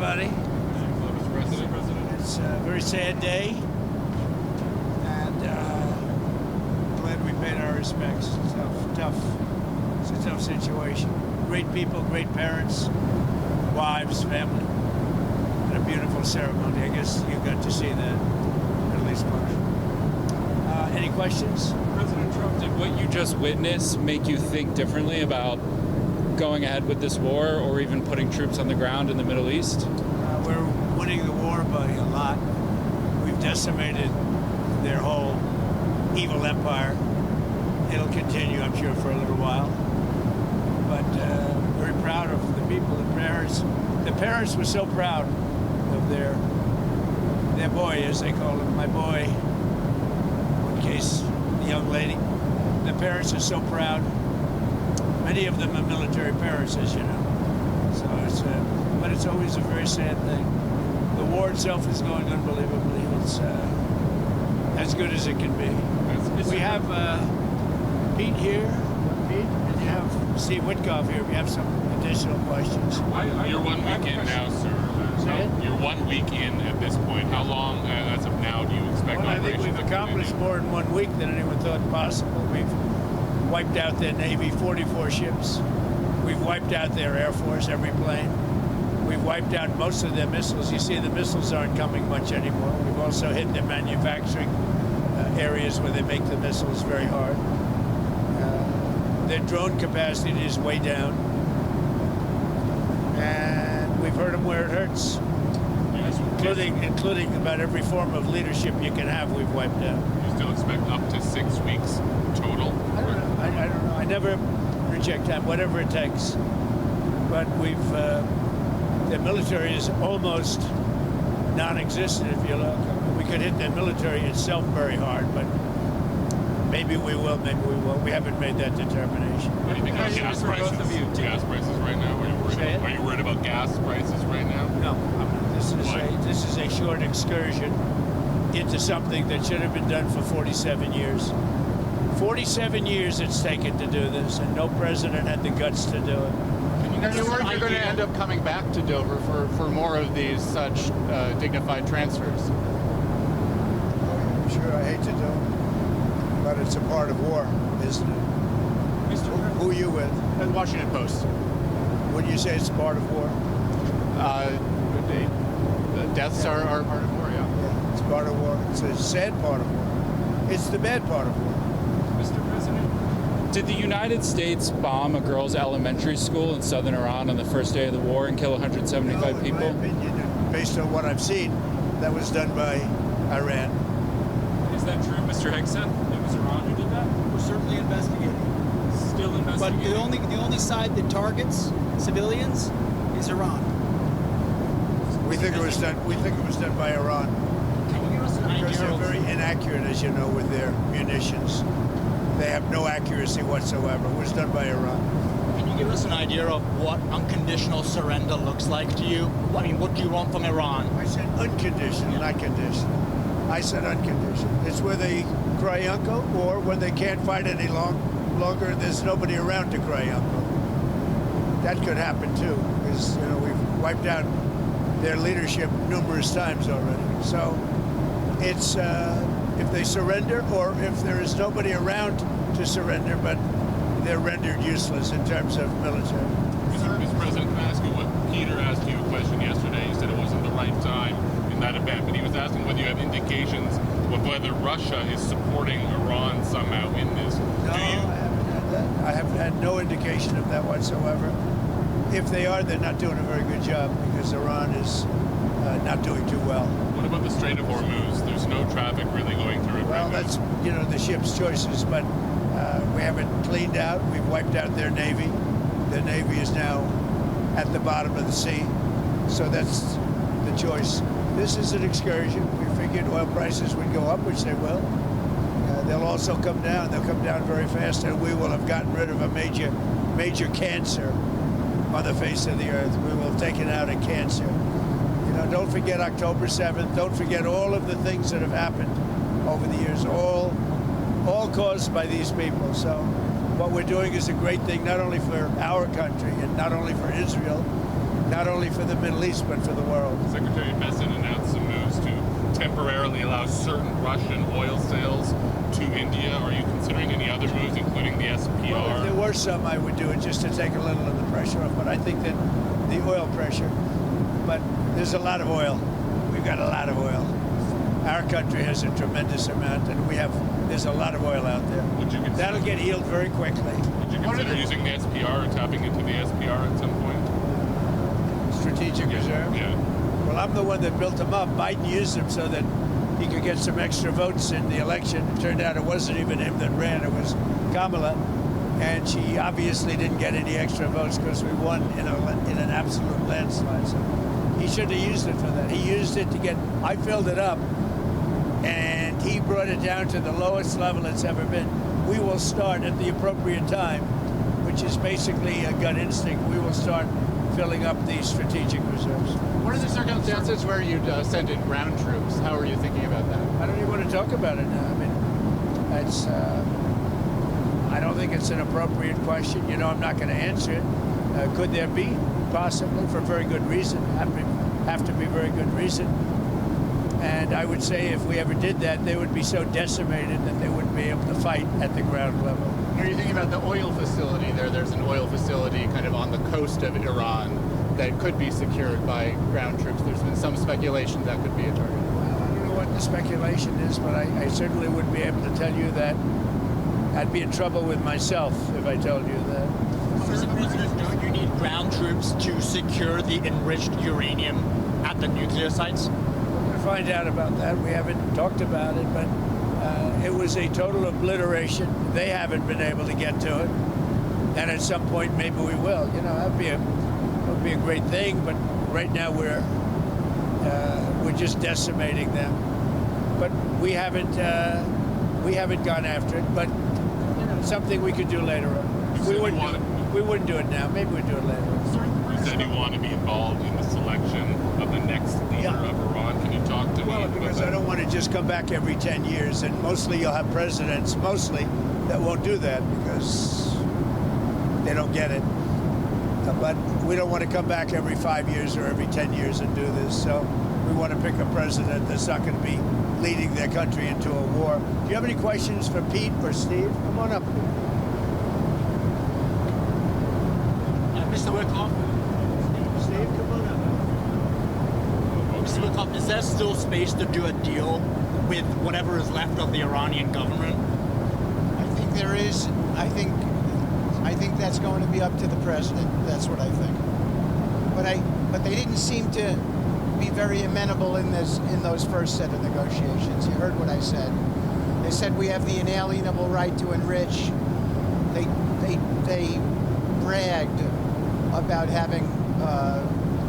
everybody. Mr. President. It's a very sad day, and glad we paid our respects. It's a tough situation. Great people, great parents, wives, family, and a beautiful ceremony. I guess you got to see that, at least partially. Any questions? President Trump, did what you just witnessed make you think differently about going ahead with this war or even putting troops on the ground in the Middle East? We're winning the war by a lot. We've decimated their whole evil empire. It'll continue, I'm sure, for a little while. But very proud of the people, the parents. The parents were so proud of their boy, as they call him, my boy, in case the young lady. The parents are so proud. Many of them are military parents, as you know. So but it's always a very sad thing. The war itself is going unbelievably. It's as good as it can be. We have Pete here, and you have Steve Witkoff here. We have some additional questions. You're 1 week in now, sir. You're 1 week in at this point. How long, as of now, do you expect? Well, I think we've accomplished more in 1 week than anyone thought possible. We've wiped out their Navy, 44 ships. We've wiped out their Air Force, every plane. We've wiped out most of their missiles. You see, the missiles aren't coming much anymore. We've also hit their manufacturing areas where they make the missiles very hard. Their drone capacity is way down. And we've hurt them where it hurts. Including about every form of leadership you can have, we've wiped out. You still expect up to 6 weeks total? I don't know. I don't know. I never reject time, whatever it takes. But the military is almost non-existent, if you look. We could hit the military itself very hard, but maybe we will, maybe we won't. We haven't made that determination. What do you think about gas prices? Gas prices right now? Are you worried about gas prices right now? No, I'm not. This is a short excursion into something that should have been done for 47 years. 47 years it's taken to do this, and no president had the guts to do it. And you're worried you're going to end up coming back to Dover for more of these such dignified transfers? I'm sure I hate to do it, but it's a part of war, isn't it? Who are you with? The Washington Post. When you say it's a part of war? The deaths are part of war, yeah. Yeah, it's part of war. It's a sad part of war. It's the bad part of war. Mr. President, did the United States bomb a girls' elementary school in southern Iran on the first day of the war and kill 175 people? In my opinion, based on what I've seen, that was done by Iran. Is that true, Mr. Hickson? It was Iran who did that? We're certainly investigating. Still But investigating? the only side that targets civilians is Iran. We think it was done. We think it was done by Iran Can you give us an because idea they're of very inaccurate, as you know, with their munitions. They have no accuracy whatsoever. It was done by Iran. Can you give us an idea of what unconditional surrender looks like to you? I mean, what do you want from Iran? I said unconditional, not conditional. I said unconditional. It's where they cry uncle, or when they can't fight any longer, and there's nobody around to cry uncle. That could happen too, because we've wiped out their leadership numerous times already. So it's if they surrender, or if there is nobody around to surrender, but they're rendered useless in terms of military. Mr. President, can I ask you what Peter asked you a question yesterday? He said it wasn't the right time in that event, but he was asking whether you have indications of whether Russia is supporting Iran somehow in this. No, I haven't had that. I have had no indication of that whatsoever. If they are, they're not doing a very good job, because Iran is not doing too well. What about the Strait of Hormuz? There's no traffic really going through it. Well, right that's the ship's choices, but we haven't cleaned out. We've wiped out their Navy. Their Navy is now at the bottom of the sea, so that's the choice. This is an excursion. We figured oil prices would go up, which they will. They'll also come down. They'll come down very fast, and we will have gotten rid of a major cancer on the face of the earth. We will have taken out a cancer. Don't forget October 7th. Don't forget all of the things that have happened over the years, all caused by these people. So what we're doing is a great thing, not only for our country and not only for Israel, not only for the Middle East, but for the world. Secretary Bessent announced some moves to temporarily allow certain Russian oil sales to India. Are you considering any other moves, including the SPR? Well, if there were some, I would do it just to take a little of the pressure off. But I think that the oil pressure, but there's a lot of oil. We've got a lot of oil. Our country has a tremendous amount, and there's a lot of oil out there. Would you consider, that'll get healed very quickly. Would you consider using the SPR or tapping into the SPR at some point? Strategic reserve? Yeah. Well, I'm the one that built them up. Biden used them so that he could get some extra votes in the election. It turned out it wasn't even him that ran, it was Kamala. And she obviously didn't get any extra votes because we won in an absolute landslide. So he should have used it for that. He used it to I filled it up, and he brought it down to the lowest level it's ever been. We will start at the appropriate time, which is basically a gut instinct. We will start filling up the strategic reserves. What are the circumstances where you'd send in ground troops? How are you thinking about that? I don't even want to talk about it now. I mean, I don't think it's an appropriate question. You know, I'm not going to answer it. Could there be? Possibly, for very good reason. Have to be very good reason. And I would say if we ever did that, they would be so decimated that they wouldn't be able to fight at the ground level. Are you thinking about the oil facility there? There's an oil facility kind of on the coast of Iran that could be secured by ground troops. There's been some speculation that could be a target. Well, I don't know what the speculation is, but I certainly wouldn't be able to tell you that. I'd be in trouble with myself if I told you that. Mr. President, don't you need ground troops to secure the enriched uranium at the nuclear sites? We're going to find out about that. We haven't talked about it, but it was a total obliteration. They haven't been able to get to it. And at some point, maybe we will. You know, that would be a great thing, but right now we're just decimating them. But we haven't gone after it, but you know, something we could do later on. We wouldn't do it now. Maybe we'd do it later on. You said you want to be involved in the selection of the next leader of Iran. Can you talk to me? Well, because I don't want to just come back every 10 years, and mostly you'll have presidents, that won't do that because they don't get it. But we don't want to come back every 5 years or every 10 years and do this. So we want to pick a president that's not going to be leading their country into a war. Do you have any questions for Pete or Steve? Come on up. Mr. Wickoff? Steve, come on up. Mr. Wickoff, is there still space to do a deal with whatever is left of the Iranian government? I think there is. I think that's going to be up to the president. That's what I think. But they didn't seem to be very amenable in those first set of negotiations. You heard what I said. They said we have the inalienable right to enrich. They bragged about having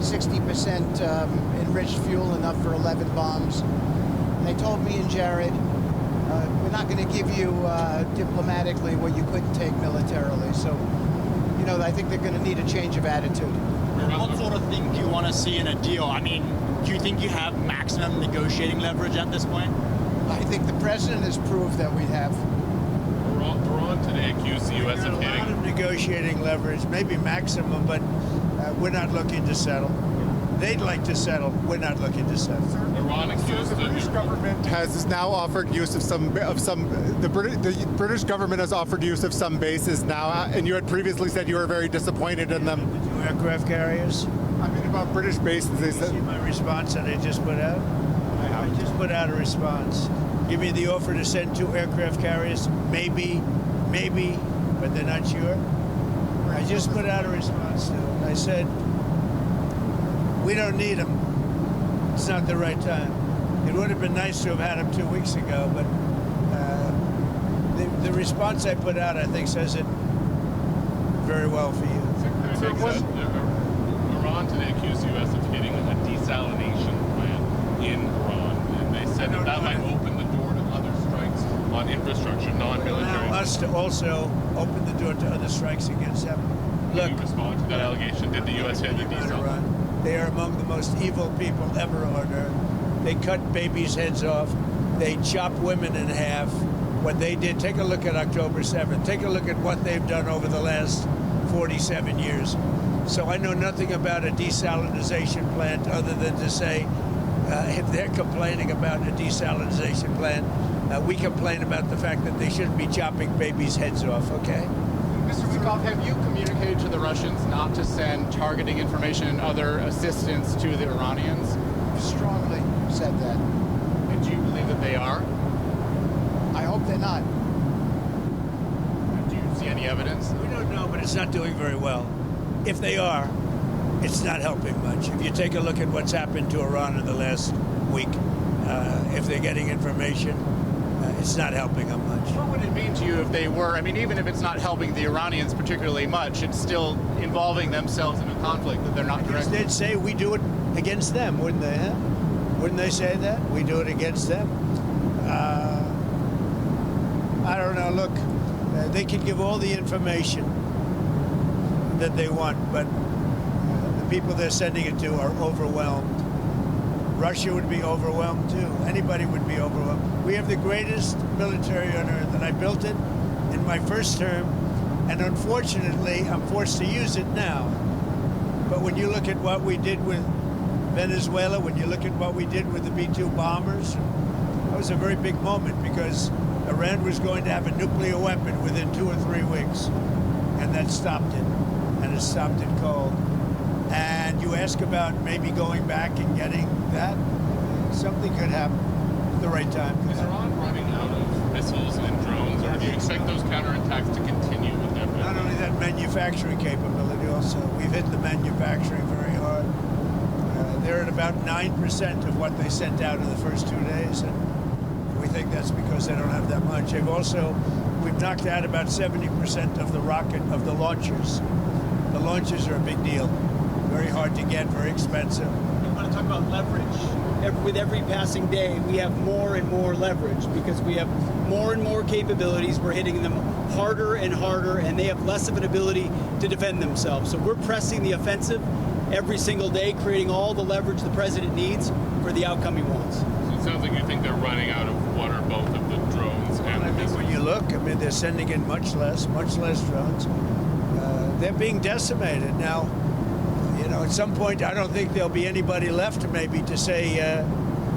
60% enriched fuel, enough for 11 bombs. And they told me and Jared, we're not going to give you diplomatically what you couldn't take militarily. So, you know, I think they're going to need a change of attitude. What sort of thing do you want to see in a deal? I mean, do you think you have maximum negotiating leverage at this point? I think the president has proved that we have. Iran today accused the U.S. of A lot hitting. of negotiating leverage, maybe maximum, but we're not looking to settle. They'd like to settle. We're not looking to settle. Iran accused The British government has now offered use of some. The British government has offered use of some bases now, and you had previously said you were very disappointed in them. The 2 aircraft carriers. I mean, about British bases, they You see said. my response that I just put out? I just put out a response. Give me the offer to send 2 aircraft carriers. Maybe, but they're not sure. I just put out a response to it. I said, we don't need them. It's not the right time. It would have been nice to have had them 2 weeks ago, but the response I put out, I think, says it very well for you. Iran today accused the U.S. of hitting a desalination plant in Iran, and they said that might open the door to other strikes on infrastructure, non-military. Allow us to also open the door to other strikes against them. Can you respond to that allegation? Did the U.S. hit the desalination? They are among the most evil people ever on earth. They cut babies' heads off. They chop women in half. What they did, take a look at October 7th. Take a look at what they've done over the last 47 years. So I know nothing about a desalinization plant other than to say, if they're complaining about a desalinization plant, we complain about the fact that they shouldn't be chopping babies' heads off, okay? Mr. Wikoff, have you communicated to the Russians not to send targeting information and other assistance to the Iranians? Strongly said that. And do you believe that they are? I hope they're not. Do you see any evidence? We don't know, but it's not doing very well. If they are, it's not helping much. If you take a look at what's happened to Iran in the last week, if they're getting information, it's not helping them much. What would it mean to you if they were? I mean, even if it's not helping the Iranians particularly much, it's still involving themselves in a conflict that they're not directly. They'd say we do it against them, wouldn't they? Huh? Wouldn't they say that? We do it against them. I don't know. Look, they can give all the information that they want, but the people they're sending it to are overwhelmed. Russia would be overwhelmed too. Anybody would be overwhelmed. We have the greatest military on earth, and I built it in my first term, and unfortunately, I'm forced to use it now. But when you look at what we did with Venezuela, when you look at what we did with the B-2 bombers, that was a very big moment because Iran was going to have a nuclear weapon within 2 or 3 weeks, and that stopped it, and it stopped it cold. And you ask about maybe going back and getting that, something could happen at the right time. Is Iran running out of missiles and drones, or do you expect those counterattacks to continue indefinitely? Not only that, manufacturing capability also. We've hit the manufacturing very hard. They're at about 9% of what they sent out in the first 2 days, and we think that's because they don't have that much. We've knocked out about 70% of the launchers. The launchers are a big deal. Very hard to get, very expensive. I want to talk about leverage. With every passing day, we have more and more leverage because we have more and more capabilities. We're hitting them harder and harder, and they have less of an ability to defend themselves. So we're pressing the offensive every single day, creating all the leverage the president needs for the outcome he wants. So it sounds like you think they're running out of one or both of the drones and the missiles. When you look, I mean, they're sending in much less drones. They're being decimated now. You know, at some point, I don't think there'll be anybody left maybe to say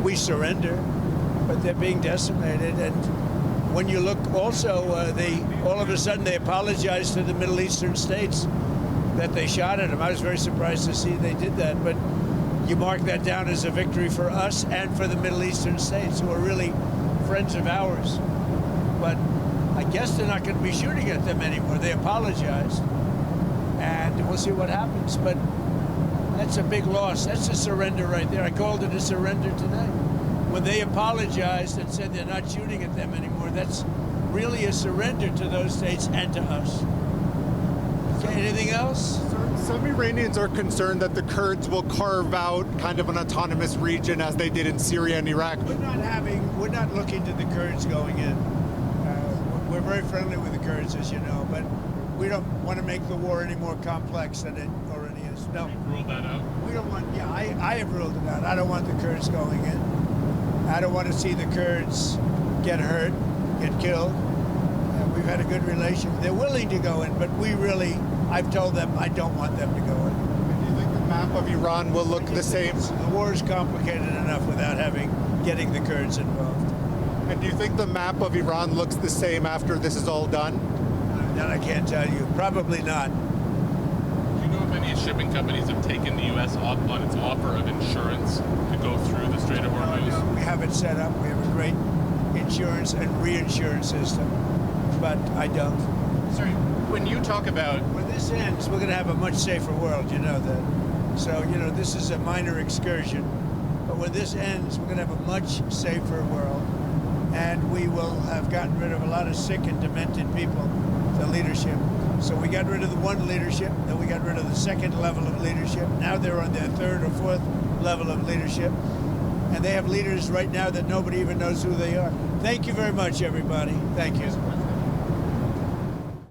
we surrender, but they're being decimated. And when you look also, all of a sudden they apologized to the Middle Eastern states that they shot at them. I was very surprised to see they did that, but you mark that down as a victory for us and for the Middle Eastern states who are really friends of ours. But I guess they're not going to be shooting at them anymore. They apologized, and we'll see what happens. But that's a big loss. That's a surrender right there. I called it a surrender today. When they apologized and said they're not shooting at them anymore, that's really a surrender to those states and to us. Okay, anything else? Some Iranians are concerned that the Kurds will carve out kind of an autonomous region as they did in Syria and Iraq. We're not looking to the Kurds going in. We're very friendly with the Kurds, as you know, but we don't want to make the war any more complex than it already is. No. You've ruled that out? We don't want, I have ruled it out. I don't want the Kurds going in. I don't want to see the Kurds get hurt, get killed. We've had a good relation. They're willing to go in, but I've told them I don't want them to go in. Do you think the map of Iran will look the same? The war is complicated enough without getting the Kurds involved. And do you think the map of Iran looks the same after this is all done? That I can't tell you. Probably not. Do you know if any shipping companies have taken the U.S. up on its offer of insurance to go through the Strait of Hormuz? No, we have it set up. We have a great insurance and reinsurance system, but I don't. Sorry, when you talk about... When this ends, we're going to have a much safer world, you know that. So, this is a minor excursion, but when this ends, we're going to have a much safer world, and we will have gotten rid of a lot of sick and demented people, the leadership. So we got rid of the one leadership, then we got rid of the second level of leadership. Now they're on their third or fourth level of leadership. And they have leaders right now that nobody even knows who they are. Thank you very much, everybody. Thank you.